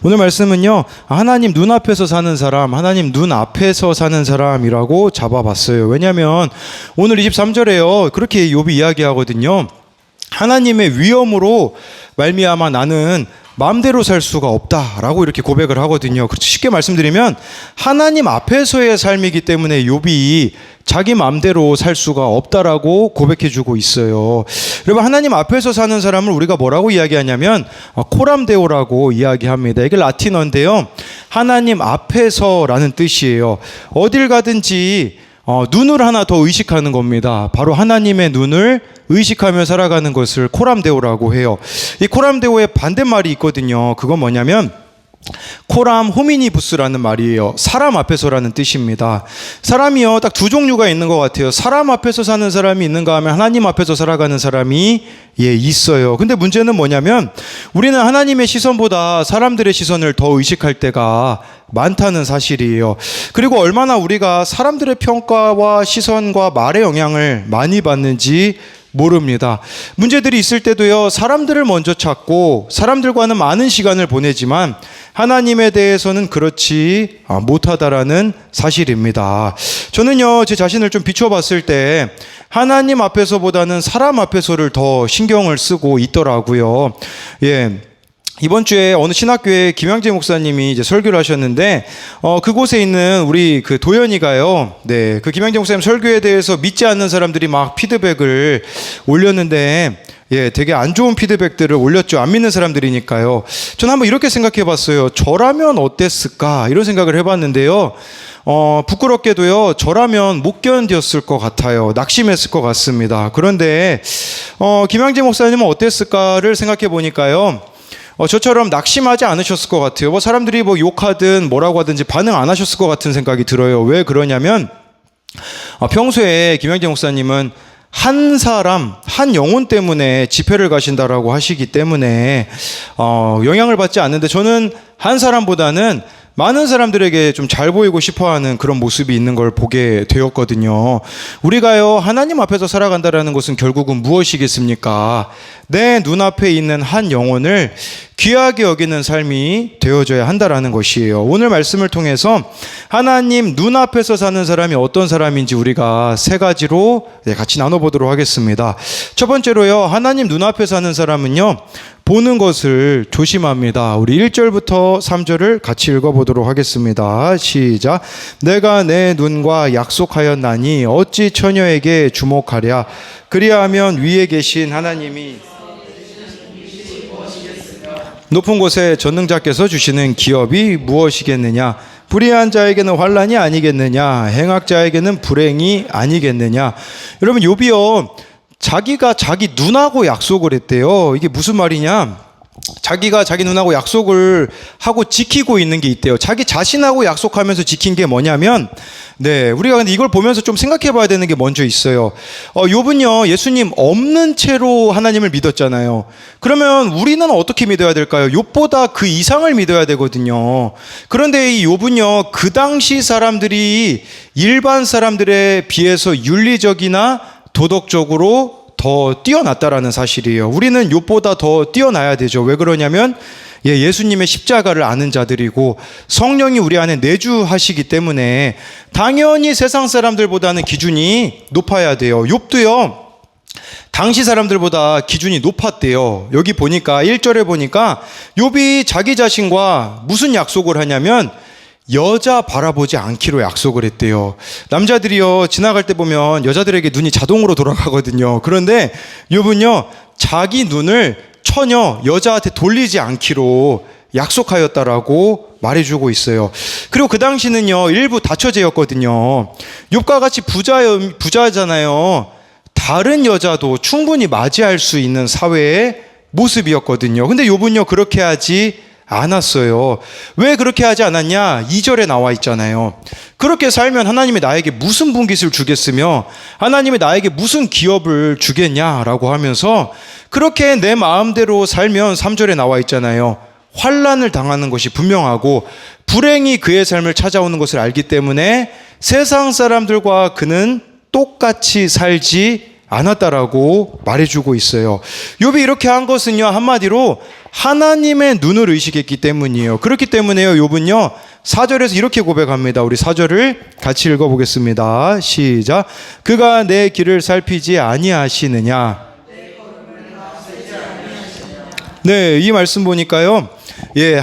오늘 말씀은요, 하나님 눈앞에서 사는 사람, 하나님 눈앞에서 사는 사람이라고 잡아봤어요. 왜냐하면 오늘 23절에요, 그렇게 욥이 이야기하거든요. 하나님의 위엄으로 말미암아 나는 마음대로 살 수가 없다라고 이렇게 고백을 하거든요. 쉽게 말씀드리면 하나님 앞에서의 삶이기 때문에 욥이 자기 마음대로 살 수가 없다라고 고백해주고 있어요. 여러분, 하나님 앞에서 사는 사람을 우리가 뭐라고 이야기하냐면 코람데오라고 이야기합니다. 이게 라틴어인데요, 하나님 앞에서라는 뜻이에요. 어딜 가든지 눈을 하나 더 의식하는 겁니다. 바로 하나님의 눈을 의식하며 살아가는 것을 코람데오라고 해요. 이 코람데오의 반대말이 있거든요. 그건 뭐냐면 코람 호미니부스라는 말이에요. 사람 앞에서라는 뜻입니다. 사람이요, 딱 두 종류가 있는 것 같아요. 사람 앞에서 사는 사람이 있는가 하면 하나님 앞에서 살아가는 사람이 있어요. 근데 문제는 뭐냐면 우리는 하나님의 시선보다 사람들의 시선을 더 의식할 때가 많다는 사실이에요. 그리고 얼마나 우리가 사람들의 평가와 시선과 말의 영향을 많이 받는지 모릅니다. 문제들이 있을 때도요, 사람들을 먼저 찾고 사람들과는 많은 시간을 보내지만 하나님에 대해서는 그렇지 못하다라는 사실입니다. 저는요, 제 자신을 좀 비춰봤을 때 하나님 앞에서보다는 사람 앞에서를 더 신경을 쓰고 있더라고요. 이번 주에 어느 신학교에 김양재 목사님이 이제 설교를 하셨는데, 그곳에 있는 우리 그 도연이가요, 그 김양재 목사님 설교에 대해서 믿지 않는 사람들이 막 피드백을 올렸는데, 되게 안 좋은 피드백들을 올렸죠. 안 믿는 사람들이니까요. 저는 한번 이렇게 생각해 봤어요. 저라면 어땠을까? 이런 생각을 해봤는데요. 부끄럽게도요, 저라면 못 견뎠을 것 같아요. 낙심했을 것 같습니다. 그런데, 김양재 목사님은 어땠을까를 생각해 보니까요, 저처럼 낙심하지 않으셨을 것 같아요. 사람들이 욕하든 뭐라고 하든지 반응 안 하셨을 것 같은 생각이 들어요. 왜 그러냐면, 평소에 김양재 목사님은 한 사람, 한 영혼 때문에 집회를 가신다라고 하시기 때문에, 영향을 받지 않는데, 저는 한 사람보다는 많은 사람들에게 좀 잘 보이고 싶어 하는 그런 모습이 있는 걸 보게 되었거든요. 우리가요, 하나님 앞에서 살아간다라는 것은 결국은 무엇이겠습니까? 내 눈앞에 있는 한 영혼을 귀하게 여기는 삶이 되어져야 한다라는 것이에요. 오늘 말씀을 통해서 하나님 눈앞에서 사는 사람이 어떤 사람인지 우리가 세 가지로 같이 나눠보도록 하겠습니다. 첫 번째로요, 하나님 눈앞에 사는 사람은요, 보는 것을 조심합니다. 우리 1절부터 3절을 같이 읽어보도록 하겠습니다. 시작. 내가 내 눈과 약속하였나니 어찌 처녀에게 주목하랴. 그리하면 위에 계신 하나님이 높은 곳에 전능자께서 주시는 기업이 무엇이겠느냐. 불의한 자에게는 환난이 아니겠느냐. 행악자에게는 불행이 아니겠느냐. 여러분, 욥이요, 자기가 자기 눈하고 약속을 했대요. 이게 무슨 말이냐? 자기가 자기 눈하고 약속을 하고 지키고 있는 게 있대요. 자기 자신하고 약속하면서 지킨 게 뭐냐면, 우리가 근데 이걸 보면서 좀 생각해 봐야 되는 게 먼저 있어요. 욥은요, 예수님 없는 채로 하나님을 믿었잖아요. 그러면 우리는 어떻게 믿어야 될까요? 욥보다 그 이상을 믿어야 되거든요. 그런데 이 욥은요, 그 당시 사람들이 일반 사람들에 비해서 윤리적이나 도덕적으로 더 뛰어났다라는 사실이에요. 우리는 욥보다 더 뛰어나야 되죠. 왜 그러냐면 예수님의 십자가를 아는 자들이고 성령이 우리 안에 내주하시기 때문에 당연히 세상 사람들보다는 기준이 높아야 돼요. 욥도요, 당시 사람들보다 기준이 높았대요. 여기 보니까 1절에 보니까 욥이 자기 자신과 무슨 약속을 하냐면 여자 바라보지 않기로 약속을 했대요. 남자들이요, 지나갈 때 보면 여자들에게 눈이 자동으로 돌아가거든요. 그런데 욥은요, 자기 눈을 처녀 여자한테 돌리지 않기로 약속하였다라고 말해주고 있어요. 그리고 그 당시는요, 일부 다처제였거든요. 욥과 같이 부자잖아요. 다른 여자도 충분히 맞이할 수 있는 사회의 모습이었거든요. 근데 욥은요, 그렇게 하지 않았어요. 왜 그렇게 하지 않았냐? 2절에 나와 있잖아요. 그렇게 살면 하나님이 나에게 무슨 분깃을 주겠으며 하나님이 나에게 무슨 기업을 주겠냐라고 하면서 그렇게 내 마음대로 살면 3절에 나와 있잖아요. 환난을 당하는 것이 분명하고 불행이 그의 삶을 찾아오는 것을 알기 때문에 세상 사람들과 그는 똑같이 살지 않았다라고 말해주고 있어요. 욥이 이렇게 한 것은요, 한마디로 하나님의 눈을 의식했기 때문이에요. 그렇기 때문에요, 욥은요 4절에서 이렇게 고백합니다. 우리 4절을 같이 읽어보겠습니다. 시작. 그가 내 길을 살피지 아니하시느냐. 네, 이 말씀 보니까요,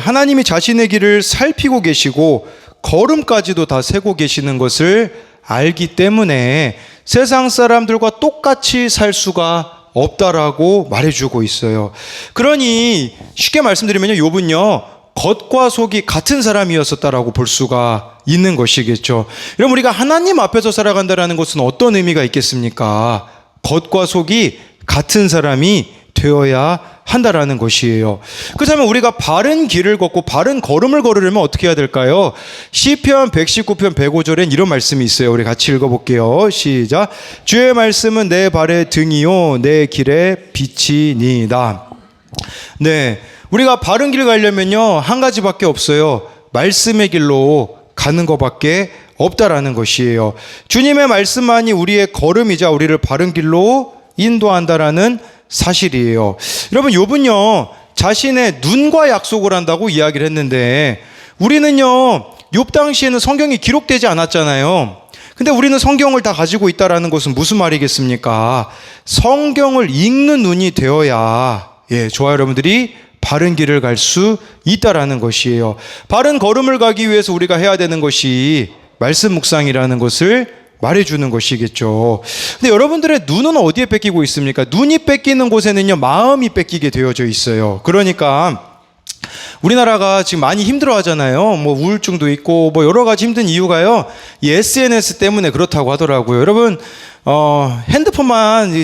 하나님이 자신의 길을 살피고 계시고 걸음까지도 다 세고 계시는 것을 알기 때문에 세상 사람들과 똑같이 살 수가 없다라고 말해주고 있어요. 그러니 쉽게 말씀드리면요, 욥은요 겉과 속이 같은 사람이었었다라고 볼 수가 있는 것이겠죠. 여러분, 우리가 하나님 앞에서 살아간다라는 것은 어떤 의미가 있겠습니까? 겉과 속이 같은 사람이 되어야 한다라는 것이에요. 그렇다면 우리가 바른 길을 걷고 바른 걸음을 걸으려면 어떻게 해야 될까요? 시편 119편 105절엔 이런 말씀이 있어요. 우리 같이 읽어볼게요. 시작. 주의 말씀은 내 발의 등이요 내 길의 빛이니이다. 네, 우리가 바른 길 가려면요 한 가지밖에 없어요. 말씀의 길로 가는 것밖에 없다라는 것이에요. 주님의 말씀만이 우리의 걸음이자 우리를 바른 길로 인도한다라는 사실이에요. 여러분, 욥은요 자신의 눈과 약속을 한다고 이야기를 했는데, 우리는요 욥 당시에는 성경이 기록되지 않았잖아요. 근데 우리는 성경을 다 가지고 있다라는 것은 무슨 말이겠습니까? 성경을 읽는 눈이 되어야 저와 여러분들이 바른 길을 갈 수 있다라는 것이에요. 바른 걸음을 가기 위해서 우리가 해야 되는 것이 말씀 묵상이라는 것을 말해주는 것이겠죠. 근데 여러분들의 눈은 어디에 뺏기고 있습니까? 눈이 뺏기는 곳에는요 마음이 뺏기게 되어져 있어요. 그러니까 우리나라가 지금 많이 힘들어 하잖아요. 뭐 우울증도 있고 뭐 여러 가지 힘든 이유가요, 이 SNS 때문에 그렇다고 하더라고요. 여러분,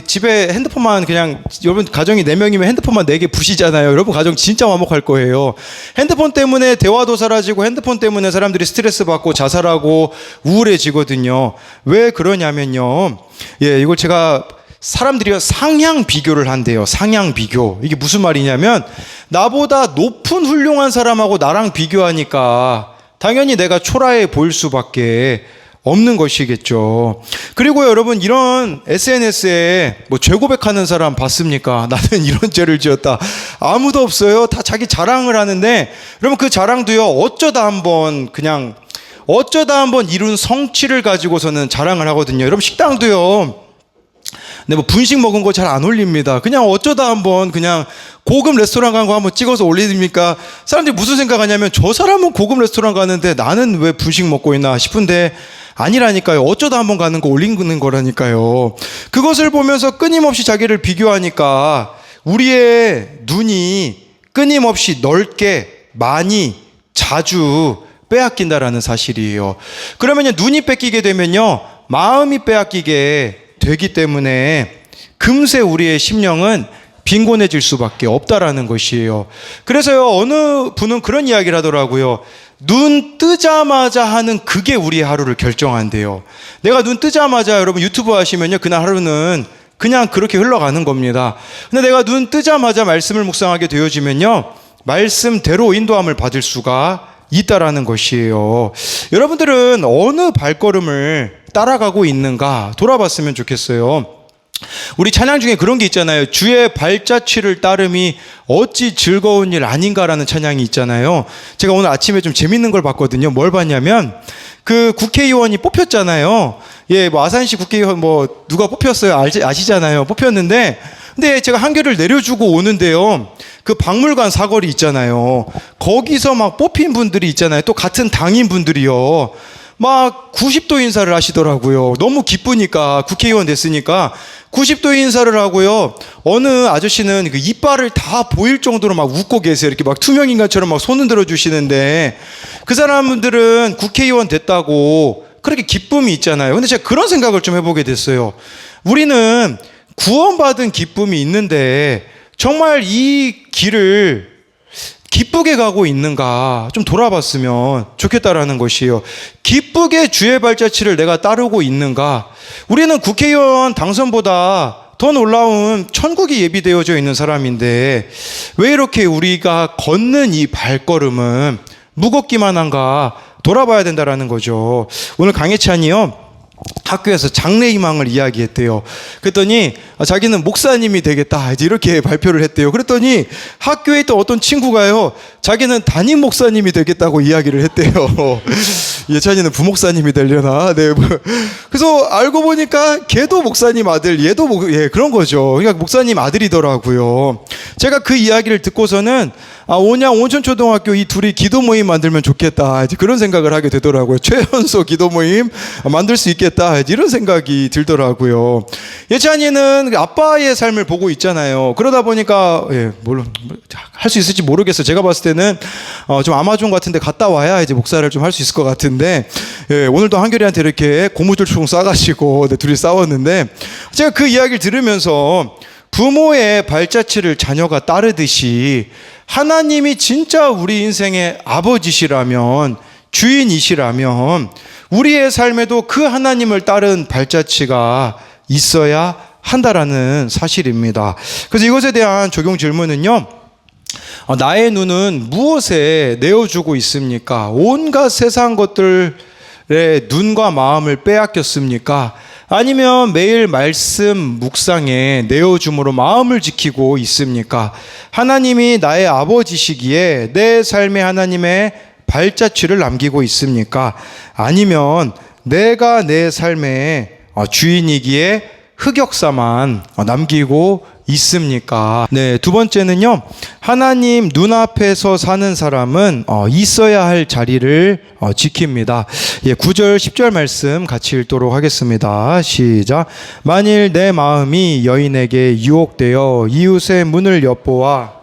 집에 핸드폰만 그냥, 여러분 가정이 4명이면 핸드폰만 4개 부시잖아요. 여러분 가정 진짜 화목할 거예요. 핸드폰 때문에 대화도 사라지고 핸드폰 때문에 사람들이 스트레스 받고 자살하고 우울해지거든요. 왜 그러냐면요, 이걸 제가 사람들이 상향 비교를 한대요. 상향 비교. 이게 무슨 말이냐면, 나보다 높은 훌륭한 사람하고 나랑 비교하니까 당연히 내가 초라해 보일 수밖에 없는 것이겠죠. 그리고 여러분, 이런 SNS에 뭐 죄 고백하는 사람 봤습니까? 나는 이런 죄를 지었다. 아무도 없어요. 다 자기 자랑을 하는데, 여러분 그 자랑도요 어쩌다 한번 이룬 성취를 가지고서는 자랑을 하거든요. 여러분, 식당도요, 근데 뭐 분식 먹은 거 잘 안 올립니다. 그냥 어쩌다 한번 그냥 고급 레스토랑 간 거 한번 찍어서 올립니까? 사람들이 무슨 생각하냐면, 저 사람은 고급 레스토랑 가는데 나는 왜 분식 먹고 있나 싶은데, 아니라니까요. 어쩌다 한번 가는 거 올리는 거라니까요. 그것을 보면서 끊임없이 자기를 비교하니까 우리의 눈이 끊임없이 넓게 많이 자주 빼앗긴다라는 사실이에요. 그러면요, 눈이 뺏기게 되면요 마음이 빼앗기게 되기 때문에 금세 우리의 심령은 빈곤해질 수밖에 없다라는 것이에요. 그래서요, 어느 분은 그런 이야기를 하더라고요. 눈 뜨자마자 하는 그게 우리의 하루를 결정한대요. 내가 눈 뜨자마자, 여러분 유튜브 하시면요, 그날 하루는 그냥 그렇게 흘러가는 겁니다. 근데 내가 눈 뜨자마자 말씀을 묵상하게 되어지면요, 말씀대로 인도함을 받을 수가 있다라는 것이에요. 여러분들은 어느 발걸음을 따라가고 있는가 돌아봤으면 좋겠어요. 우리 찬양 중에 그런 게 있잖아요. 주의 발자취를 따름이 어찌 즐거운 일 아닌가라는 찬양이 있잖아요. 제가 오늘 아침에 좀 재밌는 걸 봤거든요. 뭘 봤냐면, 그 국회의원이 뽑혔잖아요. 뭐 아산시 국회의원 뭐 누가 뽑혔어요. 아시잖아요. 뽑혔는데, 근데 제가 한겨를 내려주고 오는데요, 그 박물관 사거리 있잖아요. 거기서 막 뽑힌 분들이 있잖아요. 또 같은 당인 분들이요, 막 90도 인사를 하시더라고요. 너무 기쁘니까, 국회의원 됐으니까 90도 인사를 하고요. 어느 아저씨는 그 이빨을 다 보일 정도로 막 웃고 계세요. 이렇게 막 투명인간처럼 막 손을 들어주시는데, 그 사람들은 국회의원 됐다고 그렇게 기쁨이 있잖아요. 근데 제가 그런 생각을 좀 해보게 됐어요. 우리는 구원받은 기쁨이 있는데 정말 이 길을 기쁘게 가고 있는가 좀 돌아봤으면 좋겠다라는 것이에요. 기쁘게 주의 발자취를 내가 따르고 있는가? 우리는 국회의원 당선보다 더 놀라운 천국이 예비되어져 있는 사람인데, 왜 이렇게 우리가 걷는 이 발걸음은 무겁기만 한가 돌아봐야 된다라는 거죠. 오늘 강혜찬이요, 학교에서 장래희망을 이야기했대요. 그랬더니 자기는 목사님이 되겠다 이제 이렇게 발표를 했대요. 그랬더니 학교에 있던 어떤 친구가요, 자기는 담임 목사님이 되겠다고 이야기를 했대요. 예찬이는 부목사님이 되려나? 네. 그래서 알고 보니까 걔도 목사님 아들, 얘도 그런 거죠. 그러니까 목사님 아들이더라고요. 제가 그 이야기를 듣고서는 온양 온천초등학교 이 둘이 기도 모임 만들면 좋겠다 이제 그런 생각을 하게 되더라고요. 최연소 기도 모임 만들 수 있겠다 이제 이런 생각이 들더라고요. 예찬이는 아빠의 삶을 보고 있잖아요. 그러다 보니까 물론 할 수 있을지 모르겠어요. 제가 봤을 때는 좀 아마존 같은 데 갔다 와야 이제 목사를 좀 할 수 있을 것 같은데, 오늘도 한결이한테 이렇게 고무줄총 쏴가지고 둘이 싸웠는데, 제가 그 이야기를 들으면서 부모의 발자취를 자녀가 따르듯이 하나님이 진짜 우리 인생의 아버지시라면, 주인이시라면 우리의 삶에도 그 하나님을 따른 발자취가 있어야 한다라는 사실입니다. 그래서 이것에 대한 적용 질문은요, 나의 눈은 무엇에 내어주고 있습니까? 온갖 세상 것들의 눈과 마음을 빼앗겼습니까? 아니면 매일 말씀 묵상에 내어줌으로 마음을 지키고 있습니까? 하나님이 나의 아버지시기에 내 삶에 하나님의 발자취를 남기고 있습니까? 아니면 내가 내 삶의 주인이기에 흑역사만 남기고 있습니까? 네, 두 번째는요, 하나님 눈앞에서 사는 사람은 있어야 할 자리를 지킵니다. 9절 10절 말씀 같이 읽도록 하겠습니다. 시작. 만일 내 마음이 여인에게 유혹되어 이웃의 문을 엿보아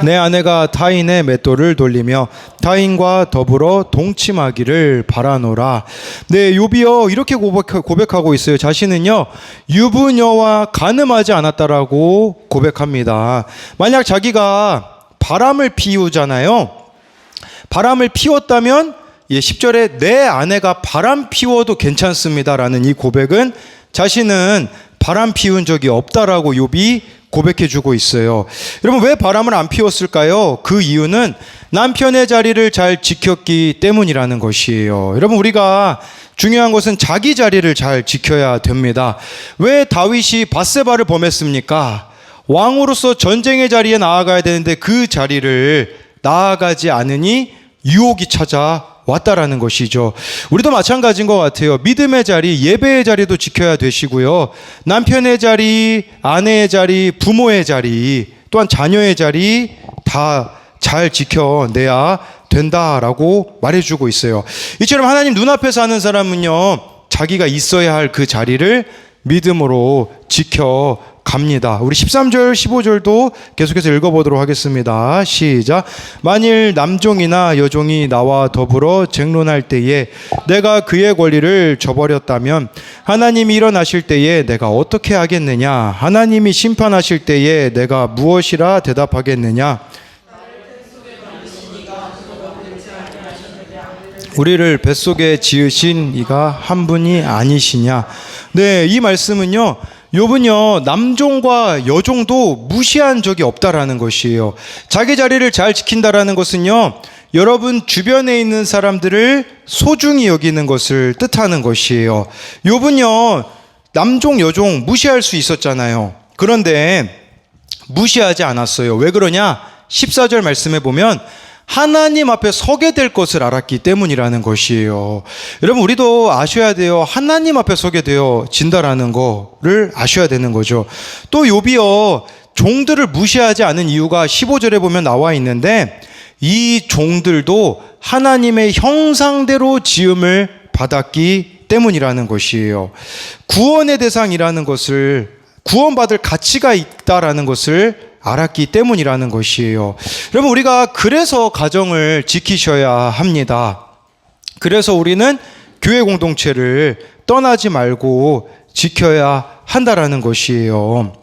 내 아내가 타인의 맷돌을 돌리며 타인과 더불어 동침하기를 바라노라. 네, 욥이요 이렇게 고백하고 있어요. 자신은요 유부녀와 간음하지 않았다라고 고백합니다. 만약 자기가 바람을 피우잖아요. 바람을 피웠다면 10절에 내 아내가 바람 피워도 괜찮습니다라는 이 고백은 자신은 바람 피운 적이 없다라고 욥이 고백해주고 있어요. 여러분, 왜 바람을 안 피웠을까요? 그 이유는 남편의 자리를 잘 지켰기 때문이라는 것이에요. 여러분, 우리가 중요한 것은 자기 자리를 잘 지켜야 됩니다. 왜 다윗이 밧세바를 범했습니까? 왕으로서 전쟁의 자리에 나아가야 되는데 그 자리를 나아가지 않으니 유혹이 찾아왔다라는 것이죠. 우리도 마찬가지인 것 같아요. 믿음의 자리, 예배의 자리도 지켜야 되시고요. 남편의 자리, 아내의 자리, 부모의 자리, 또한 자녀의 자리 다 잘 지켜내야 된다라고 말해주고 있어요. 이처럼 하나님 눈앞에 사는 사람은요, 자기가 있어야 할 그 자리를 믿음으로 지켜갑니다. 우리 13절 15절도 계속해서 읽어보도록 하겠습니다. 시작. 만일 남종이나 여종이 나와 더불어 쟁론할 때에 내가 그의 권리를 저버렸다면 하나님이 일어나실 때에 내가 어떻게 하겠느냐? 하나님이 심판하실 때에 내가 무엇이라 대답하겠느냐? 우리를 뱃속에 지으신 이가 한 분이 아니시냐? 네, 이 말씀은요, 욥은요 남종과 여종도 무시한 적이 없다라는 것이에요. 자기 자리를 잘 지킨다라는 것은요, 여러분 주변에 있는 사람들을 소중히 여기는 것을 뜻하는 것이에요. 욥은요 남종 여종 무시할 수 있었잖아요. 그런데 무시하지 않았어요. 왜 그러냐? 14절 말씀에 보면 하나님 앞에 서게 될 것을 알았기 때문이라는 것이에요. 여러분, 우리도 아셔야 돼요. 하나님 앞에 서게 되어진다라는 거를 아셔야 되는 거죠. 또 욥이요 종들을 무시하지 않은 이유가 15절에 보면 나와 있는데, 이 종들도 하나님의 형상대로 지음을 받았기 때문이라는 것이에요. 구원의 대상이라는 것을, 구원받을 가치가 있다라는 것을 알았기 때문이라는 것이에요. 여러분, 우리가 그래서 가정을 지키셔야 합니다. 그래서 우리는 교회 공동체를 떠나지 말고 지켜야 한다라는 것이에요.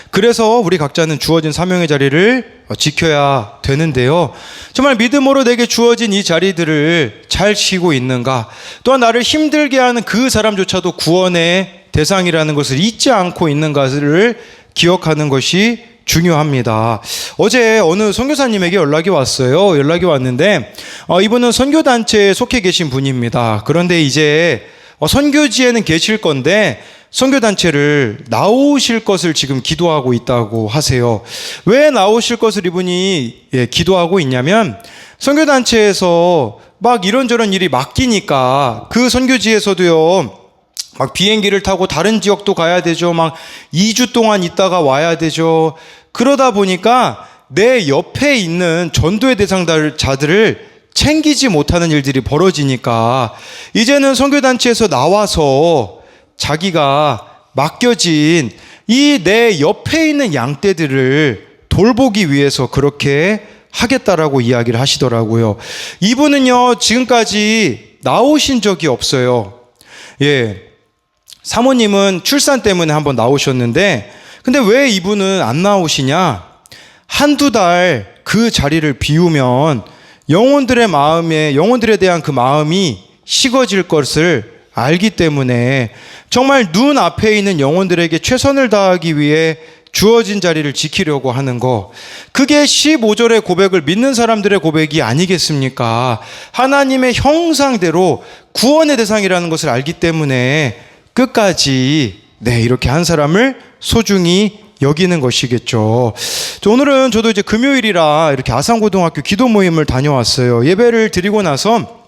그래서 우리 각자는 주어진 사명의 자리를 지켜야 되는데요. 정말 믿음으로 내게 주어진 이 자리들을 잘 지키고 있는가? 또한 나를 힘들게 하는 그 사람조차도 구원의 대상이라는 것을 잊지 않고 있는가를 기억하는 것이 중요합니다. 어제 어느 선교사님에게 연락이 왔어요. 연락이 왔는데 이분은 선교단체에 속해 계신 분입니다. 그런데 이제 선교지에는 계실 건데 선교단체를 나오실 것을 지금 기도하고 있다고 하세요. 왜 나오실 것을 이분이 기도하고 있냐면 선교단체에서 막 이런저런 일이 맡기니까 그 선교지에서도요 막 비행기를 타고 다른 지역도 가야 되죠. 막 2주 동안 있다가 와야 되죠. 그러다 보니까 내 옆에 있는 전도의 대상자들을 챙기지 못하는 일들이 벌어지니까 이제는 선교단체에서 나와서 자기가 맡겨진 이 내 옆에 있는 양떼들을 돌보기 위해서 그렇게 하겠다라고 이야기를 하시더라고요. 이분은요 지금까지 나오신 적이 없어요. 사모님은 출산 때문에 한번 나오셨는데 근데 왜 이분은 안 나오시냐? 한두 달 그 자리를 비우면 영혼들에 대한 그 마음이 식어질 것을 알기 때문에 정말 눈앞에 있는 영혼들에게 최선을 다하기 위해 주어진 자리를 지키려고 하는 거, 그게 15절의 고백을 믿는 사람들의 고백이 아니겠습니까? 하나님의 형상대로 구원의 대상이라는 것을 알기 때문에 끝까지 이렇게 한 사람을 소중히 여기는 것이겠죠. 오늘은 저도 이제 금요일이라 이렇게 아산고등학교 기도 모임을 다녀왔어요. 예배를 드리고 나서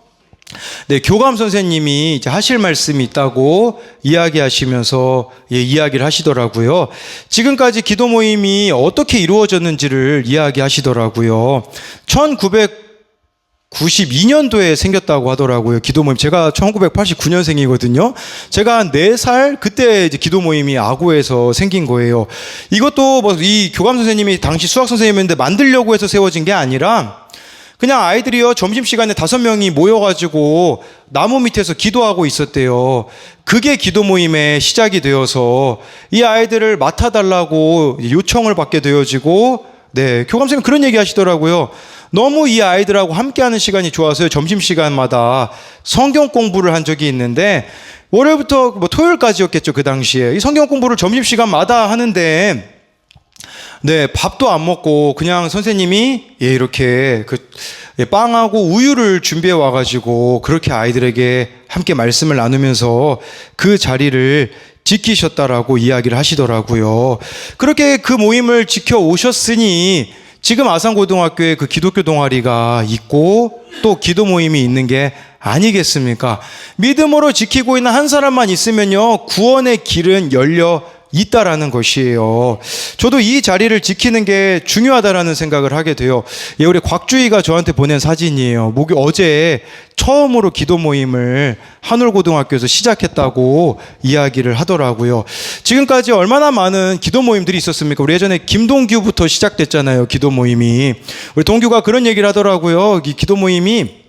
교감 선생님이 이제 하실 말씀이 있다고 이야기하시면서 이야기를 하시더라고요. 지금까지 기도 모임이 어떻게 이루어졌는지를 이야기하시더라고요. 1992년도에 생겼다고 하더라고요. 기도 모임. 제가 1989년생이거든요. 제가 한 4살 그때 이제 기도 모임이 아구에서 생긴 거예요. 이것도 이 교감 선생님이 당시 수학 선생님인데 만들려고 해서 세워진 게 아니라 그냥 아이들이요 점심시간에 5명이 모여가지고 나무 밑에서 기도하고 있었대요. 그게 기도 모임의 시작이 되어서 이 아이들을 맡아달라고 요청을 받게 되어지고 교감 선생님 그런 얘기 하시더라고요. 너무 이 아이들하고 함께하는 시간이 좋아서요. 점심시간마다 성경 공부를 한 적이 있는데 월요일부터 토요일까지였겠죠. 그 당시에 이 성경 공부를 점심시간마다 하는데 밥도 안 먹고 그냥 선생님이 이렇게 빵하고 우유를 준비해 와가지고 그렇게 아이들에게 함께 말씀을 나누면서 그 자리를 지키셨다라고 이야기를 하시더라고요. 그렇게 그 모임을 지켜오셨으니 지금 아산고등학교에 그 기독교 동아리가 있고 또 기도 모임이 있는 게 아니겠습니까? 믿음으로 지키고 있는 한 사람만 있으면요 구원의 길은 열려 있다라는 것이에요. 저도 이 자리를 지키는 게 중요하다라는 생각을 하게 돼요. 우리 곽주희가 저한테 보낸 사진이에요. 어제 처음으로 기도 모임을 한울고등학교에서 시작했다고 이야기를 하더라고요. 지금까지 얼마나 많은 기도 모임들이 있었습니까? 우리 예전에 김동규부터 시작됐잖아요. 기도 모임이. 우리 동규가 그런 얘기를 하더라고요. 이 기도 모임이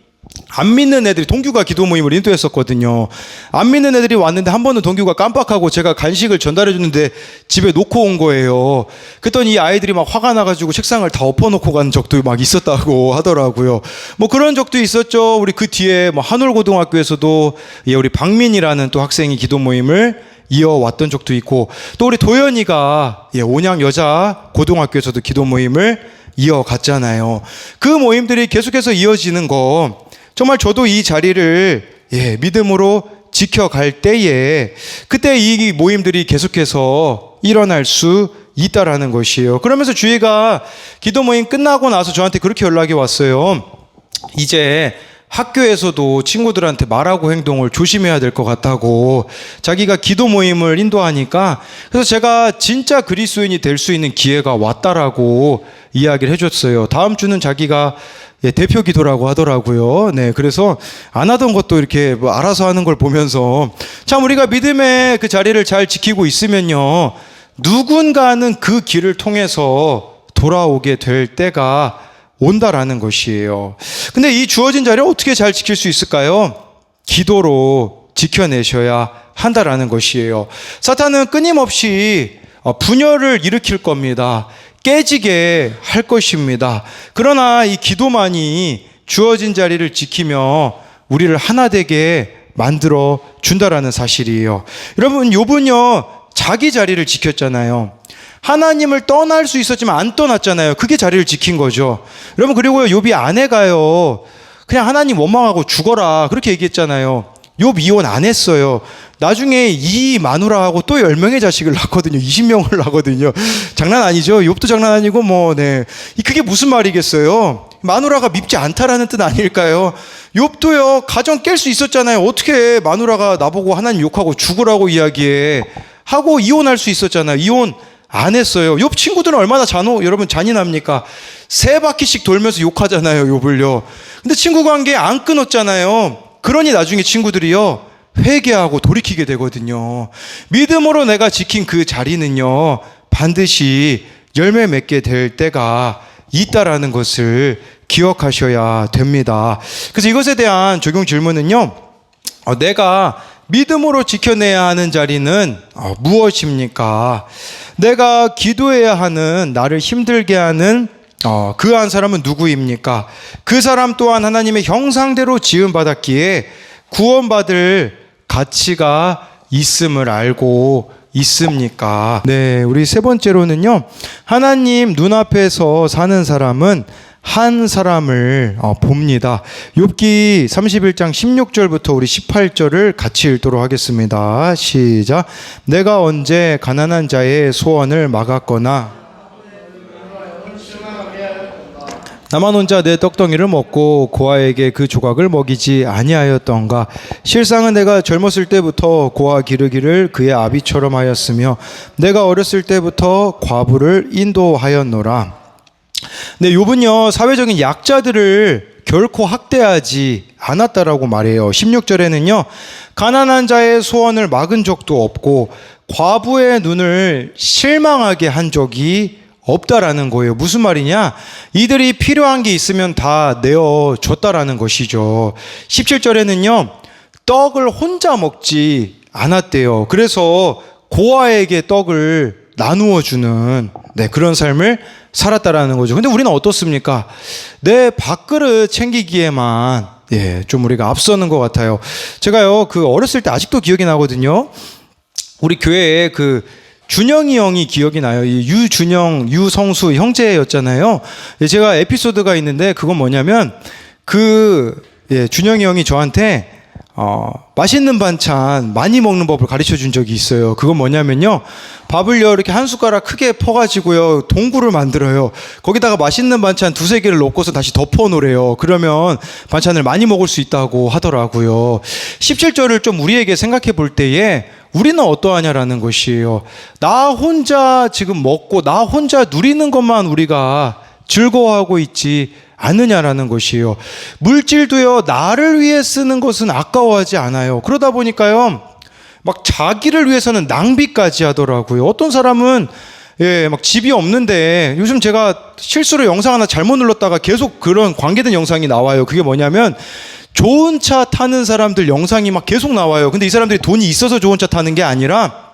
안 믿는 애들이, 동규가 기도 모임을 인도했었거든요. 안 믿는 애들이 왔는데 한 번은 동규가 깜빡하고 제가 간식을 전달해 줬는데 집에 놓고 온 거예요. 그랬더니 이 아이들이 막 화가 나가지고 책상을 다 엎어놓고 간 적도 막 있었다고 하더라고요. 그런 적도 있었죠. 우리 그 뒤에 한울고등학교에서도 우리 박민이라는 또 학생이 기도 모임을 이어왔던 적도 있고, 또 우리 도연이가 온양 여자 고등학교에서도 기도 모임을 이어갔잖아요. 그 모임들이 계속해서 이어지는 거, 정말 저도 이 자리를 믿음으로 지켜갈 때에 그때 이 모임들이 계속해서 일어날 수 있다라는 것이에요. 그러면서 주희가 기도 모임 끝나고 나서 저한테 그렇게 연락이 왔어요. 이제 학교에서도 친구들한테 말하고 행동을 조심해야 될 것 같다고, 자기가 기도 모임을 인도하니까. 그래서 제가 진짜 그리스도인이 될 수 있는 기회가 왔다라고 이야기를 해줬어요. 다음 주는 자기가 대표 기도라고 하더라고요. 그래서 안 하던 것도 이렇게 알아서 하는 걸 보면서 참 우리가 믿음의 그 자리를 잘 지키고 있으면요, 누군가는 그 길을 통해서 돌아오게 될 때가 온다라는 것이에요. 근데 이 주어진 자리를 어떻게 잘 지킬 수 있을까요? 기도로 지켜내셔야 한다라는 것이에요. 사탄은 끊임없이 분열을 일으킬 겁니다. 깨지게 할 것입니다. 그러나 이 기도만이 주어진 자리를 지키며 우리를 하나 되게 만들어 준다라는 사실이에요. 여러분, 욥은요 자기 자리를 지켰잖아요. 하나님을 떠날 수 있었지만 안 떠났잖아요. 그게 자리를 지킨 거죠. 여러분, 그리고요, 욥이 아내가요, 그냥 하나님 원망하고 죽어라 그렇게 얘기했잖아요. 욥 이혼 안 했어요. 나중에 이 마누라하고 또 10명의 자식을 낳거든요. 20명을 낳거든요. 장난 아니죠. 욥도 장난 아니고 네. 그게 무슨 말이겠어요. 마누라가 밉지 않다라는 뜻 아닐까요? 욥도요, 가정 깰 수 있었잖아요. 어떻게 마누라가 나보고 하나님 욕하고 죽으라고 이야기해 하고 이혼할 수 있었잖아요. 이혼 안 했어요. 욥 친구들은 얼마나 여러분 잔인합니까? 3바퀴씩 돌면서 욕하잖아요, 욥을요. 근데 친구 관계 안 끊었잖아요. 그러니 나중에 친구들이요, 회개하고 돌이키게 되거든요. 믿음으로 내가 지킨 그 자리는요, 반드시 열매 맺게 될 때가 있다라는 것을 기억하셔야 됩니다. 그래서 이것에 대한 적용 질문은요, 내가 믿음으로 지켜내야 하는 자리는 무엇입니까? 내가 기도해야 하는, 나를 힘들게 하는 그 한 사람은 누구입니까? 그 사람 또한 하나님의 형상대로 지음받았기에 구원받을 가치가 있음을 알고 있습니까? 네, 우리 세 번째로는요, 하나님 눈앞에서 사는 사람은 한 사람을 봅니다. 욥기 31장 16절부터 우리 18절을 같이 읽도록 하겠습니다. 시작. 내가 언제 가난한 자의 소원을 막았거나 나만 혼자 내 떡덩이를 먹고 고아에게 그 조각을 먹이지 아니하였던가. 실상은 내가 젊었을 때부터 고아 기르기를 그의 아비처럼 하였으며 내가 어렸을 때부터 과부를 인도하였노라. 네, 욥은요, 사회적인 약자들을 결코 학대하지 않았다라고 말해요. 16절에는요, 가난한 자의 소원을 막은 적도 없고 과부의 눈을 실망하게 한 적이 없다라는 거예요. 무슨 말이냐? 이들이 필요한 게 있으면 다 내어줬다라는 것이죠. 17절에는요, 떡을 혼자 먹지 않았대요. 그래서 고아에게 떡을 나누어 주는 그런 삶을 살았다라는 거죠. 근데 우리는 어떻습니까? 내 밥그릇 챙기기에만 좀 우리가 앞서는 것 같아요. 제가요, 어렸을 때 아직도 기억이 나거든요. 우리 교회에 준영이 형이 기억이 나요. 이 유준영, 유성수 형제였잖아요. 제가 에피소드가 있는데 그건 뭐냐면 준영이 형이 저한테 맛있는 반찬 많이 먹는 법을 가르쳐 준 적이 있어요. 그건 뭐냐면요, 밥을요 이렇게 한 숟가락 크게 퍼가지고요 동굴을 만들어요. 거기다가 맛있는 반찬 2-3개를 넣고서 다시 덮어 놓으래요. 그러면 반찬을 많이 먹을 수 있다고 하더라고요. 17절을 좀 우리에게 생각해 볼 때에 우리는 어떠하냐라는 것이에요. 나 혼자 지금 먹고 나 혼자 누리는 것만 우리가 즐거워하고 있지 않느냐라는 것이에요. 물질도요, 나를 위해 쓰는 것은 아까워하지 않아요. 그러다 보니까요, 막 자기를 위해서는 낭비까지 하더라고요. 어떤 사람은 막 집이 없는데, 요즘 제가 실수로 영상 하나 잘못 눌렀다가 계속 그런 관계된 영상이 나와요. 그게 뭐냐면 좋은 차 타는 사람들 영상이 막 계속 나와요. 근데 이 사람들이 돈이 있어서 좋은 차 타는 게 아니라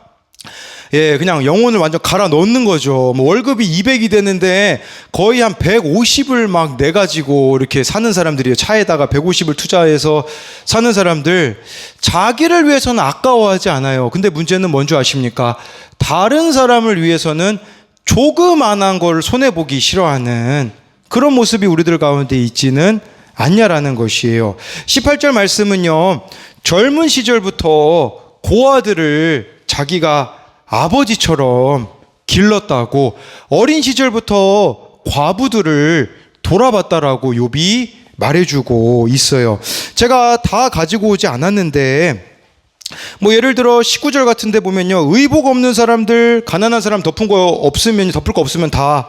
그냥 영혼을 완전 갈아 넣는 거죠. 월급이 200이 되는데 거의 한 150을 막 내가지고 이렇게 사는 사람들이에요. 차에다가 150을 투자해서 사는 사람들, 자기를 위해서는 아까워하지 않아요. 근데 문제는 뭔지 아십니까? 다른 사람을 위해서는 조그만한 걸 손해보기 싫어하는 그런 모습이 우리들 가운데 있지는 않냐라는 것이에요. 18절 말씀은요, 젊은 시절부터 고아들을 자기가 아버지처럼 길렀다고, 어린 시절부터 과부들을 돌아봤다라고 욥이 말해주고 있어요. 제가 다 가지고 오지 않았는데, 예를 들어 19절 같은 데 보면요, 의복 없는 사람들, 가난한 사람 덮을 거 없으면 다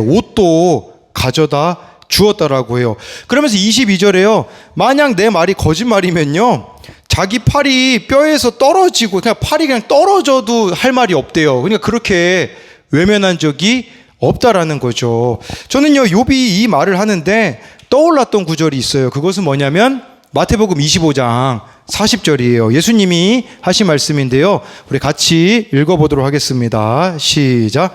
옷도 가져다 주었다라고 해요. 그러면서 22절에요, 만약 내 말이 거짓말이면요, 자기 팔이 뼈에서 떨어지고 그냥 팔이 그냥 떨어져도 할 말이 없대요. 그러니까 그렇게 외면한 적이 없다라는 거죠. 저는요, 욥이 이 말을 하는데 떠올랐던 구절이 있어요. 그것은 뭐냐면 마태복음 25장 40절이에요. 예수님이 하신 말씀인데요, 우리 같이 읽어보도록 하겠습니다. 시작.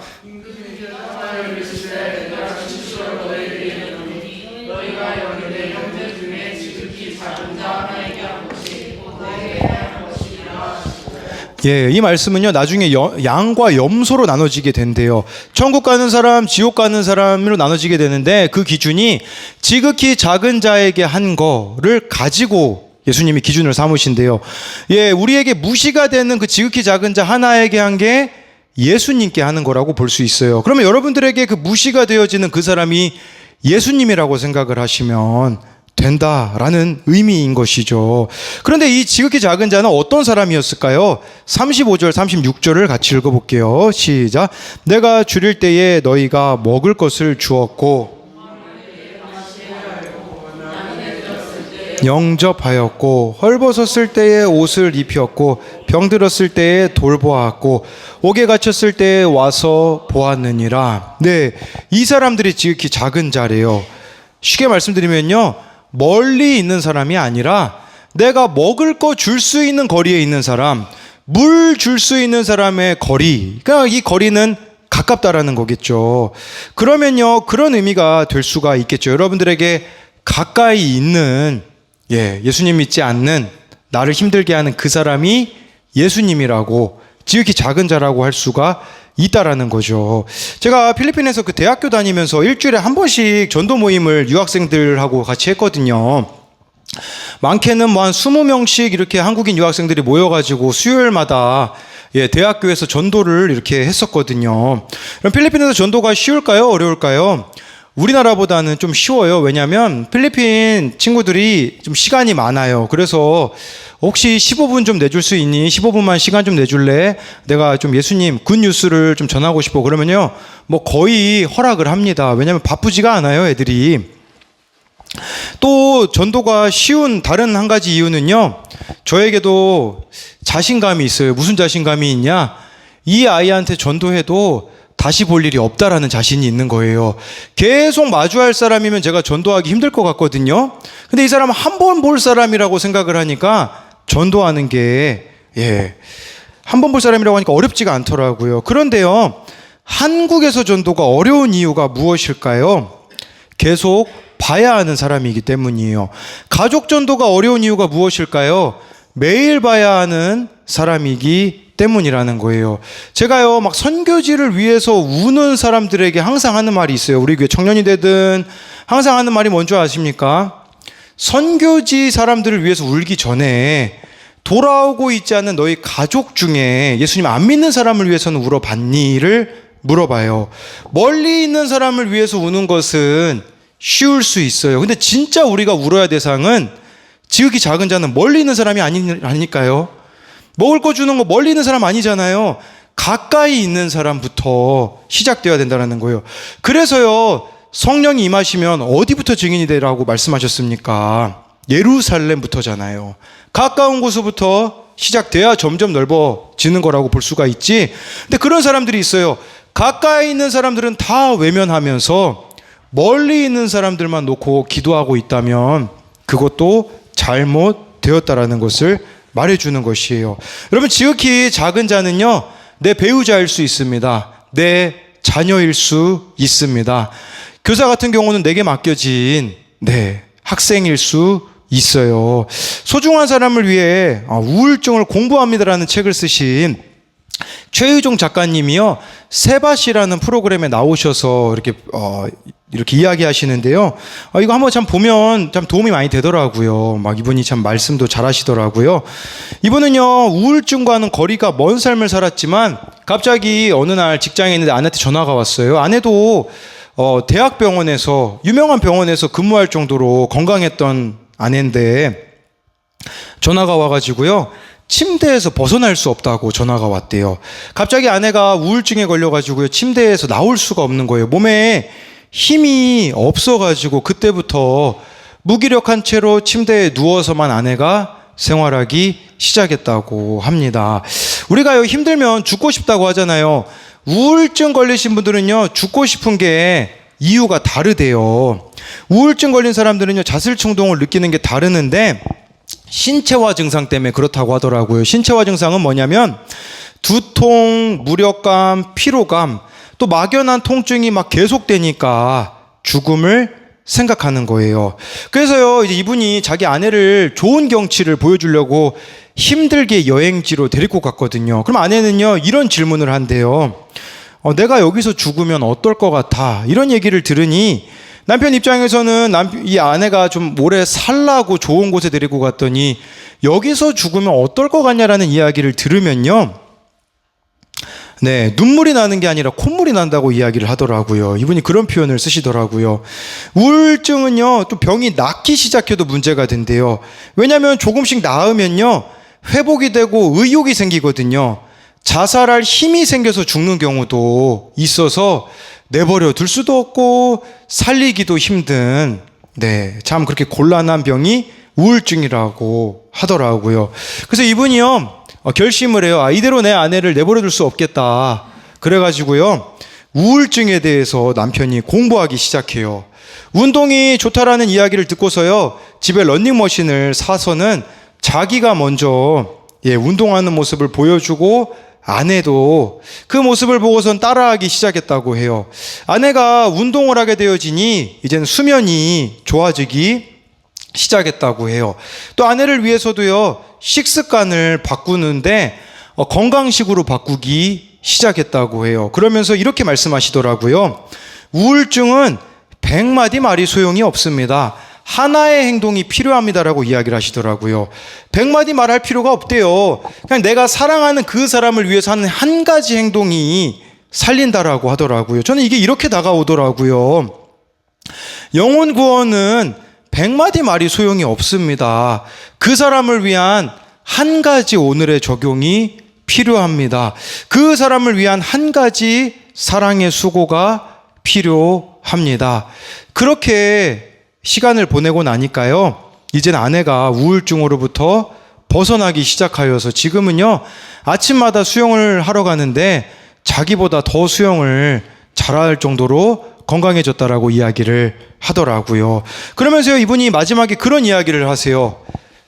예, 이 말씀은요, 나중에 양과 염소로 나눠지게 된대요. 천국 가는 사람, 지옥 가는 사람으로 나눠지게 되는데 그 기준이 지극히 작은 자에게 한 거를 가지고 예수님이 기준을 삼으신대요. 예, 우리에게 무시가 되는 그 지극히 작은 자 하나에게 한 게 예수님께 하는 거라고 볼 수 있어요. 그러면 여러분들에게 그 무시가 되어지는 그 사람이 예수님이라고 생각을 하시면 된다라는 의미인 것이죠. 그런데 이 지극히 작은 자는 어떤 사람이었을까요? 35절, 36절을 같이 읽어볼게요. 시작. 내가 줄일 때에 너희가 먹을 것을 주었고 영접하였고 헐벗었을 때에 옷을 입혔고 병들었을 때에 돌보았고 옥에 갇혔을 때에 와서 보았느니라. 네, 이 사람들이 지극히 작은 자래요. 쉽게 말씀드리면요, 멀리 있는 사람이 아니라 내가 먹을 거 줄 수 있는 거리에 있는 사람, 물 줄 수 있는 사람의 거리, 그러니까 이 거리는 가깝다라는 거겠죠. 그러면요, 그런 의미가 될 수가 있겠죠. 여러분들에게 가까이 있는, 예수님 믿지 않는, 나를 힘들게 하는 그 사람이 예수님이라고, 지극히 작은 자라고 할 수가 있다라는 거죠. 제가 필리핀에서 그 대학교 다니면서 일주일에 한 번씩 전도 모임을 유학생들하고 같이 했거든요. 많게는 뭐 한 20명씩 이렇게 한국인 유학생들이 모여가지고 수요일마다 대학교에서 전도를 이렇게 했었거든요. 그럼 필리핀에서 전도가 쉬울까요? 어려울까요? 우리나라보다는 좀 쉬워요. 왜냐하면 필리핀 친구들이 좀 시간이 많아요. 그래서 혹시 15분 좀 내줄 수 있니? 15분만 시간 좀 내줄래? 내가 좀 예수님 굿뉴스를 좀 전하고 싶어. 그러면요, 뭐 거의 허락을 합니다. 왜냐하면 바쁘지가 않아요, 애들이. 또 전도가 쉬운 다른 한 가지 이유는요, 저에게도 자신감이 있어요. 무슨 자신감이 있냐? 이 아이한테 전도해도 다시 볼 일이 없다라는 자신이 있는 거예요. 계속 마주할 사람이면 제가 전도하기 힘들 것 같거든요. 근데 이 사람은 한 번 볼 사람이라고 생각을 하니까 전도하는 게, 한 번 볼 사람이라고 하니까 어렵지가 않더라고요. 그런데요, 한국에서 전도가 어려운 이유가 무엇일까요? 계속 봐야 하는 사람이기 때문이에요. 가족 전도가 어려운 이유가 무엇일까요? 매일 봐야 하는 사람이기 때문이라는 거예요. 제가요, 막 선교지를 위해서 우는 사람들에게 항상 하는 말이 있어요. 우리 교회 청년이 되든 항상 하는 말이 뭔지 아십니까? 선교지 사람들을 위해서 울기 전에 돌아오고 있지 않는 너희 가족 중에 예수님 안 믿는 사람을 위해서는 울어봤니?를 물어봐요. 멀리 있는 사람을 위해서 우는 것은 쉬울 수 있어요. 근데 진짜 우리가 울어야 대상은 지극히 작은 자는 멀리 있는 사람이 아니니까요. 먹을 거 주는 거 멀리 있는 사람 아니잖아요. 가까이 있는 사람부터 시작되어야 된다는 거예요. 그래서요, 성령이 임하시면 어디부터 증인이 되라고 말씀하셨습니까? 예루살렘부터잖아요. 가까운 곳부터 시작돼야 점점 넓어지는 거라고 볼 수가 있지. 근데 그런 사람들이 있어요. 가까이 있는 사람들은 다 외면하면서 멀리 있는 사람들만 놓고 기도하고 있다면 그것도 잘못되었다라는 것을 말해주는 것이에요. 여러분, 지극히 작은 자는요, 내 배우자일 수 있습니다. 내 자녀일 수 있습니다. 교사 같은 경우는 내게 맡겨진 학생일 수 있어요. 소중한 사람을 위해 우울증을 공부합니다라는 책을 쓰신 최유종 작가님이요, 세바시라는 프로그램에 나오셔서 이렇게 이야기하시는데요. 이거 한번 참 보면 참 도움이 많이 되더라고요. 막 이분이 참 말씀도 잘하시더라고요. 이분은요, 우울증과는 거리가 먼 삶을 살았지만 갑자기 어느 날 직장에 있는데 아내한테 전화가 왔어요. 아내도 대학병원에서, 유명한 병원에서 근무할 정도로 건강했던 아내인데 전화가 와가지고요, 침대에서 벗어날 수 없다고 전화가 왔대요. 갑자기 아내가 우울증에 걸려가지고요, 침대에서 나올 수가 없는 거예요. 몸에 힘이 없어가지고 그때부터 무기력한 채로 침대에 누워서만 아내가 생활하기 시작했다고 합니다. 우리가요, 힘들면 죽고 싶다고 하잖아요. 우울증 걸리신 분들은요, 죽고 싶은 게 이유가 다르대요. 우울증 걸린 사람들은요, 자살 충동을 느끼는 게 다르는데 신체화 증상 때문에 그렇다고 하더라고요. 신체화 증상은 뭐냐면 두통, 무력감, 피로감, 또 막연한 통증이 막 계속되니까 죽음을 생각하는 거예요. 그래서요, 이제 이분이 자기 아내를 좋은 경치를 보여주려고 힘들게 여행지로 데리고 갔거든요. 그럼 아내는요, 이런 질문을 한대요. 내가 여기서 죽으면 어떨 것 같아? 이런 얘기를 들으니 남편 입장에서는 이 아내가 좀 오래 살라고 좋은 곳에 데리고 갔더니 여기서 죽으면 어떨 것 같냐라는 이야기를 들으면요, 네, 눈물이 나는 게 아니라 콧물이 난다고 이야기를 하더라고요. 이분이 그런 표현을 쓰시더라고요. 우울증은요, 또 병이 낫기 시작해도 문제가 된대요. 왜냐하면 조금씩 나으면요, 회복이 되고 의욕이 생기거든요. 자살할 힘이 생겨서 죽는 경우도 있어서 내버려 둘 수도 없고 살리기도 힘든, 네, 참 그렇게 곤란한 병이 우울증이라고 하더라고요. 그래서 이분이요, 결심을 해요. 이대로 내 아내를 내버려 둘 수 없겠다. 그래가지고요, 우울증에 대해서 남편이 공부하기 시작해요. 운동이 좋다라는 이야기를 듣고서요, 집에 러닝머신을 사서는 자기가 먼저 운동하는 모습을 보여주고 아내도 그 모습을 보고선 따라하기 시작했다고 해요. 아내가 운동을 하게 되어지니 이제는 수면이 좋아지기 시작했다고 해요. 또 아내를 위해서도요, 식습관을 바꾸는데 건강식으로 바꾸기 시작했다고 해요. 그러면서 이렇게 말씀하시더라고요. 우울증은 100마디 말이 소용이 없습니다. 하나의 행동이 필요합니다라고 이야기를 하시더라고요. 100마디 말할 필요가 없대요. 그냥 내가 사랑하는 그 사람을 위해서 하는 한 가지 행동이 살린다라고 하더라고요. 저는 이게 이렇게 다가오더라고요. 영혼 구원은 100마디 말이 소용이 없습니다. 그 사람을 위한 한 가지 오늘의 적용이 필요합니다. 그 사람을 위한 한 가지 사랑의 수고가 필요합니다. 그렇게 시간을 보내고 나니까요, 이제는 아내가 우울증으로부터 벗어나기 시작하여서 지금은요, 아침마다 수영을 하러 가는데 자기보다 더 수영을 잘할 정도로 건강해졌다라고 이야기를 하더라고요. 그러면서요, 이분이 마지막에 그런 이야기를 하세요.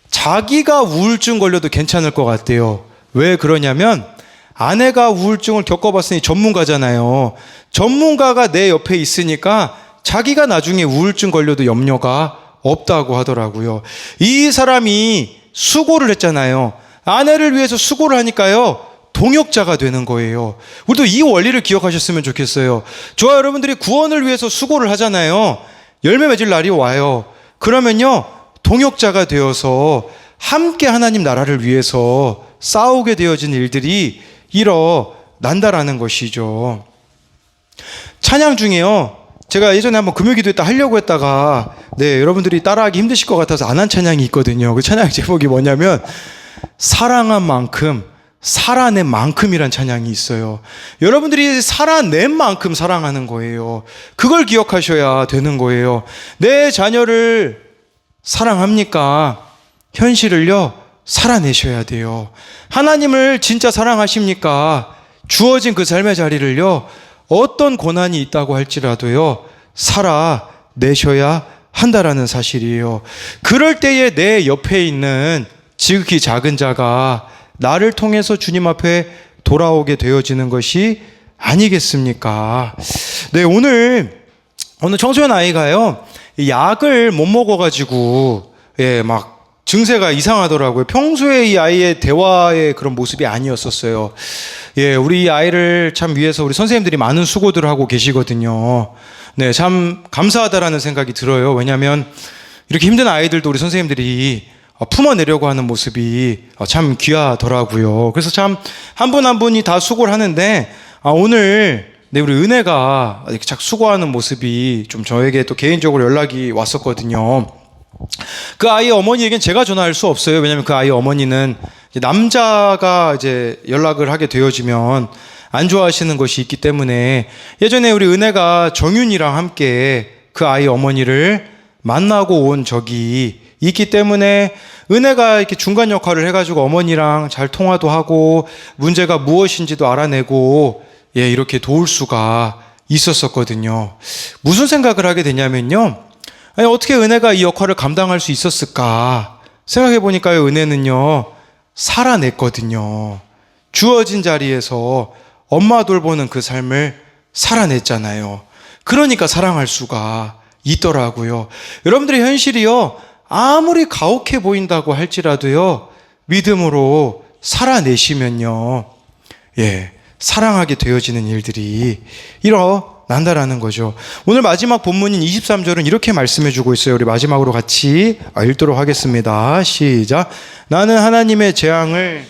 자기가 우울증 걸려도 괜찮을 것 같대요. 왜 그러냐면 아내가 우울증을 겪어봤으니 전문가잖아요. 전문가가 내 옆에 있으니까 자기가 나중에 우울증 걸려도 염려가 없다고 하더라고요. 이 사람이 수고를 했잖아요. 아내를 위해서 수고를 하니까요, 동역자가 되는 거예요. 우리도 이 원리를 기억하셨으면 좋겠어요. 저와 여러분들이 구원을 위해서 수고를 하잖아요. 열매 맺을 날이 와요. 그러면요, 동역자가 되어서 함께 하나님 나라를 위해서 싸우게 되어진 일들이 일어난다라는 것이죠. 찬양 중에요, 제가 예전에 한번 금요기도 때 하려고 했다가 여러분들이 따라하기 힘드실 것 같아서 안 한 찬양이 있거든요. 그 찬양 제목이 뭐냐면 사랑한 만큼 살아낸 만큼이란 찬양이 있어요. 여러분들이 살아낸 만큼 사랑하는 거예요. 그걸 기억하셔야 되는 거예요. 내 자녀를 사랑합니까? 현실을요, 살아내셔야 돼요. 하나님을 진짜 사랑하십니까? 주어진 그 삶의 자리를요, 어떤 고난이 있다고 할지라도요, 살아내셔야 한다라는 사실이에요. 그럴 때에 내 옆에 있는 지극히 작은 자가 나를 통해서 주님 앞에 돌아오게 되어지는 것이 아니겠습니까? 네, 오늘 청소년 아이가요, 약을 못 먹어가지고, 막 증세가 이상하더라고요. 평소에 이 아이의 대화의 그런 모습이 아니었었어요. 우리 이 아이를 참 위해서 우리 선생님들이 많은 수고들을 하고 계시거든요. 네, 참 감사하다라는 생각이 들어요. 왜냐하면 이렇게 힘든 아이들도 우리 선생님들이 품어내려고 하는 모습이 참 귀하더라고요. 그래서 참 한 분 한 분이 다 수고를 하는데, 오늘 우리 은혜가 이렇게 착 수고하는 모습이 좀 저에게 또 개인적으로 연락이 왔었거든요. 그 아이의 어머니에겐 제가 전화할 수 없어요. 왜냐하면 그 아이의 어머니는 남자가 이제 연락을 하게 되어지면 안 좋아하시는 것이 있기 때문에, 예전에 우리 은혜가 정윤이랑 함께 그 아이 어머니를 만나고 온 적이 있기 때문에 은혜가 이렇게 중간 역할을 해가지고 어머니랑 잘 통화도 하고 문제가 무엇인지도 알아내고 이렇게 도울 수가 있었었거든요. 무슨 생각을 하게 되냐면요, 어떻게 은혜가 이 역할을 감당할 수 있었을까 생각해 보니까요, 은혜는요, 살아냈거든요. 주어진 자리에서 엄마 돌보는 그 삶을 살아냈잖아요. 그러니까 사랑할 수가 있더라고요. 여러분들의 현실이요, 아무리 가혹해 보인다고 할지라도요, 믿음으로 살아내시면요, 사랑하게 되어지는 일들이 일어난다라는 거죠. 오늘 마지막 본문인 23절은 이렇게 말씀해 주고 있어요. 우리 마지막으로 같이 읽도록 하겠습니다. 시작. 나는 하나님의 재앙을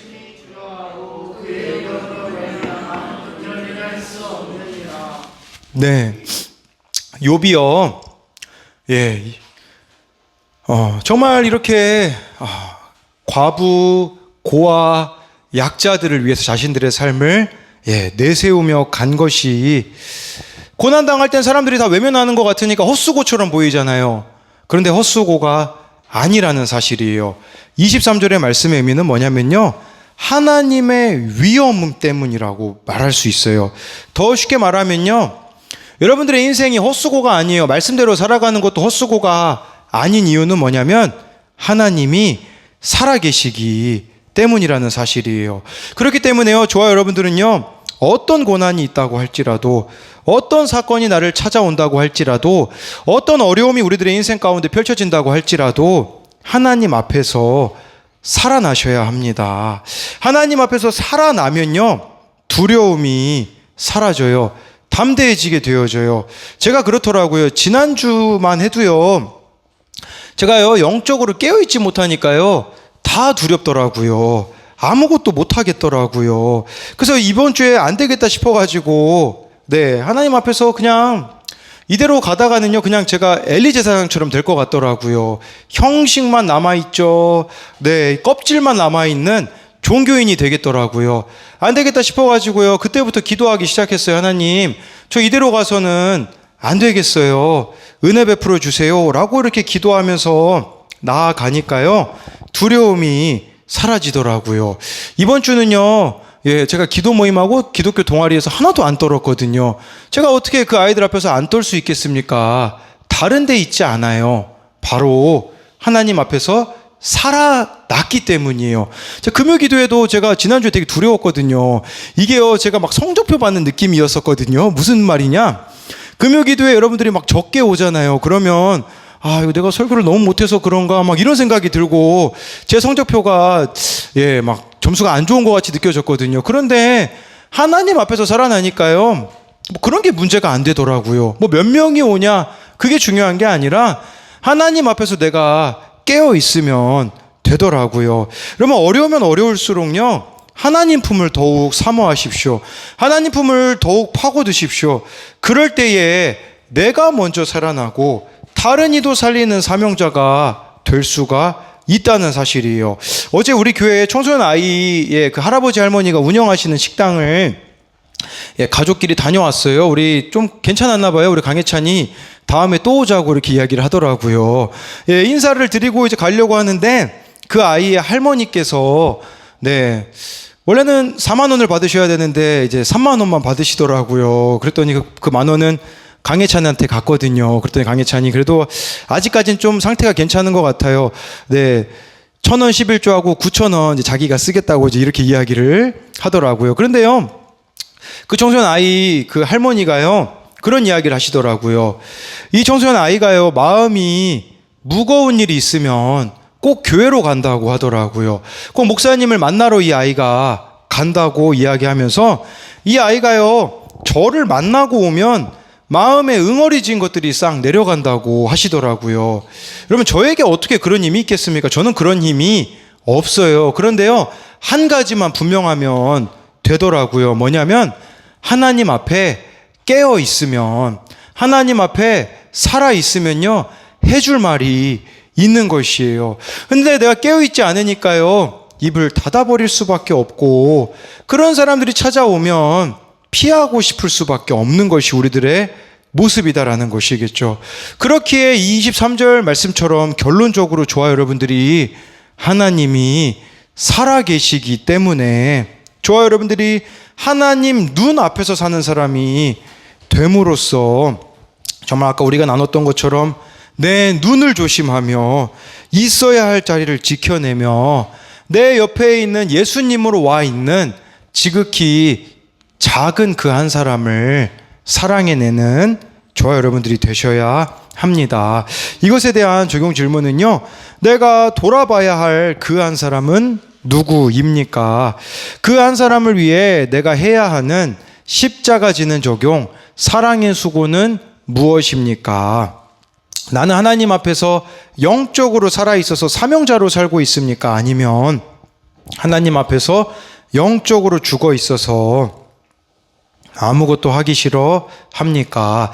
욥이요. 정말 이렇게 과부, 고아, 약자들을 위해서 자신들의 삶을 내세우며 간 것이, 고난당할 땐 사람들이 다 외면하는 것 같으니까 헛수고처럼 보이잖아요. 그런데 헛수고가 아니라는 사실이에요. 23절의 말씀의 의미는 뭐냐면요, 하나님의 위엄 때문이라고 말할 수 있어요. 더 쉽게 말하면요, 여러분들의 인생이 헛수고가 아니에요. 말씀대로 살아가는 것도 헛수고가 아닌 이유는 뭐냐면 하나님이 살아계시기 때문이라는 사실이에요. 그렇기 때문에요, 저와 여러분들은요, 어떤 고난이 있다고 할지라도, 어떤 사건이 나를 찾아온다고 할지라도, 어떤 어려움이 우리들의 인생 가운데 펼쳐진다고 할지라도 하나님 앞에서 살아나셔야 합니다. 하나님 앞에서 살아나면요, 두려움이 사라져요. 담대해지게 되어져요. 제가 그렇더라고요. 지난주만 해도요, 제가요, 영적으로 깨어있지 못하니까요, 다 두렵더라고요. 아무것도 못하겠더라고요. 그래서 이번 주에 안 되겠다 싶어가지고, 하나님 앞에서 그냥 이대로 가다가는요, 그냥 제가 엘리 제사장처럼 될 것 같더라고요. 형식만 남아있죠. 껍질만 남아있는 종교인이 되겠더라고요. 안 되겠다 싶어가지고요, 그때부터 기도하기 시작했어요. 하나님, 저 이대로 가서는 안 되겠어요. 은혜 베풀어 주세요. 라고 이렇게 기도하면서 나아가니까요, 두려움이 사라지더라고요. 이번 주는요, 제가 기도 모임하고 기독교 동아리에서 하나도 안 떨었거든요. 제가 어떻게 그 아이들 앞에서 안 떨 수 있겠습니까? 다른 데 있지 않아요. 바로 하나님 앞에서 살아났기 때문이에요. 금요 기도에도 제가 지난주에 되게 두려웠거든요. 이게요, 제가 막 성적표 받는 느낌이었었거든요. 무슨 말이냐? 금요 기도에 여러분들이 막 적게 오잖아요. 그러면 이거 내가 설교를 너무 못해서 그런가 막 이런 생각이 들고, 제 성적표가 막 점수가 안 좋은 것 같이 느껴졌거든요. 그런데 하나님 앞에서 살아나니까요, 뭐 그런 게 문제가 안 되더라고요. 뭐 몇 명이 오냐 그게 중요한 게 아니라 하나님 앞에서 내가 깨어 있으면 되더라고요. 그러면 어려우면 어려울수록요, 하나님 품을 더욱 사모하십시오. 하나님 품을 더욱 파고드십시오. 그럴 때에 내가 먼저 살아나고 다른 이도 살리는 사명자가 될 수가 있다는 사실이에요. 어제 우리 교회 청소년 아이의 그 할아버지 할머니가 운영하시는 식당을 가족끼리 다녀왔어요. 우리 좀 괜찮았나 봐요. 우리 강혜찬이 다음에 또 오자고 이렇게 이야기를 하더라고요. 인사를 드리고 이제 가려고 하는데 그 아이의 할머니께서 원래는 4만 원을 받으셔야 되는데 이제 3만 원만 받으시더라고요. 그랬더니 그 만 원은 강혜찬한테 갔거든요. 그랬더니 강혜찬이 그래도 아직까지는 좀 상태가 괜찮은 것 같아요. 1,000원 11조하고 9,000원 이제 자기가 쓰겠다고 이제 이렇게 이야기를 하더라고요. 그런데요, 그 청소년 아이 그 할머니가요, 그런 이야기를 하시더라고요. 이 청소년 아이가요, 마음이 무거운 일이 있으면 꼭 교회로 간다고 하더라고요. 꼭 목사님을 만나러 이 아이가 간다고 이야기하면서, 이 아이가요, 저를 만나고 오면 마음에 응어리진 것들이 싹 내려간다고 하시더라고요. 여러분, 저에게 어떻게 그런 힘이 있겠습니까? 저는 그런 힘이 없어요. 그런데요, 한 가지만 분명하면 되더라고요. 뭐냐면 하나님 앞에 깨어 있으면, 하나님 앞에 살아 있으면요, 해줄 말이 있는 것이에요. 근데 내가 깨어 있지 않으니까요, 입을 닫아버릴 수밖에 없고, 그런 사람들이 찾아오면 피하고 싶을 수밖에 없는 것이 우리들의 모습이다라는 것이겠죠. 그렇기에 23절 말씀처럼 결론적으로 저와 여러분들이 하나님이 살아계시기 때문에 저와 여러분들이 하나님 눈 앞에서 사는 사람이 됨으로써, 정말 아까 우리가 나눴던 것처럼 내 눈을 조심하며 있어야 할 자리를 지켜내며 내 옆에 있는 예수님으로 와 있는 지극히 작은 그 한 사람을 사랑해내는 저와 여러분들이 되셔야 합니다. 이것에 대한 적용 질문은요. 내가 돌아봐야 할 그 한 사람은 누구입니까? 그 한 사람을 위해 내가 해야 하는 십자가 지는 적용, 사랑의 수고는 무엇입니까? 나는 하나님 앞에서 영적으로 살아있어서 사명자로 살고 있습니까? 아니면 하나님 앞에서 영적으로 죽어 있어서 아무것도 하기 싫어 합니까?